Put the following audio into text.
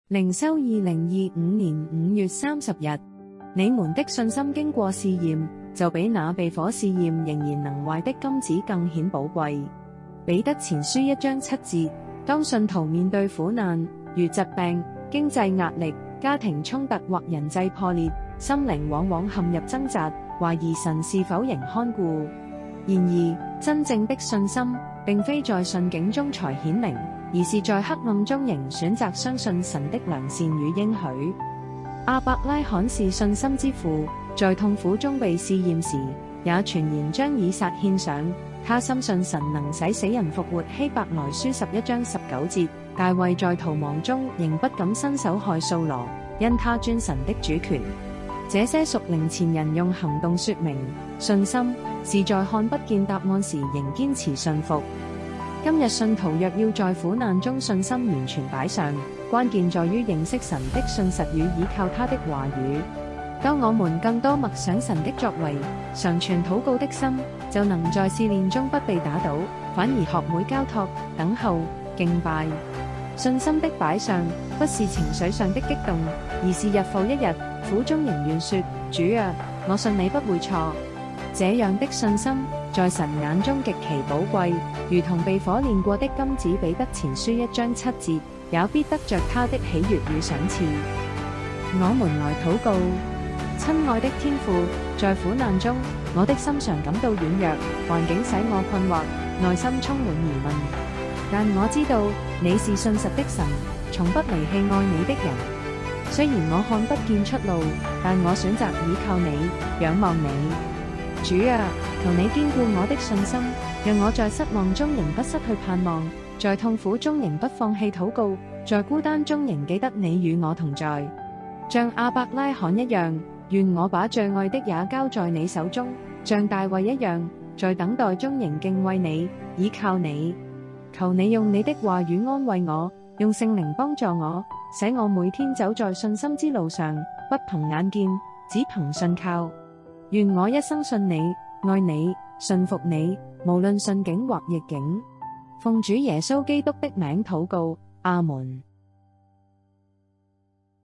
靈修2025年5月30日，你們的信心經過試驗，就比那被火試驗仍然能壞的金子更顯寶貴。彼得前書1章7節，當信徒面對苦難，如疾病、經濟壓力、家庭衝突或人際破裂，心靈往往陷入掙扎，懷疑神是否仍看顧。然而，真正的信心並非在順境中才顯明，而是在黑暗中仍選擇相信神的良善與應許。亞伯拉罕是信心之父，在痛苦中被試驗時，也全然將以撒獻上。他深信神能使死人復活。希伯來書11章19節，大衛在逃亡中仍不敢伸手害掃羅，因他尊神的主權。這些屬靈前人用行動說明，信心是在看不見答案時仍堅持信服。今日信徒若要在苦難中信心完全擺上，關鍵在於認識神的信實與依靠他的話語。當我們更多默想神的作為，常存禱告的心，就能在試煉中不被打倒，反而學會交託、等候、敬拜。信心的擺上，不是情緒上的激動，而是日復一日，苦中仍願說：主啊，我信你不會錯。這樣的信心，在神眼中極其寶貴，如同被火煉過的金子。彼得前書1章7節，也必得着他的喜悅與賞賜。我們來禱告。親愛的天父，在苦難中，我的心常感到軟弱，環境使我困惑，內心充滿疑問。但我知道你是信實的神，從不離棄愛你的人。雖然我看不見出路，但我選擇倚靠你，仰望你。主啊，求你堅固我的信心，讓我在失望中仍不失去盼望，在痛苦中仍不放棄禱告，在孤單中仍記得你與我同在。像亞伯拉罕一樣，願我把最愛的也交在你手中，像大衛一樣，在等待中仍敬畏你，倚靠你。求你用你的話語安慰我，用聖靈幫助我，使我每天走在信心之路上，不憑眼見，只憑信靠。願我一生信你，愛你，信服你，無論順境或逆境。奉主耶穌基督的名禱告，阿們。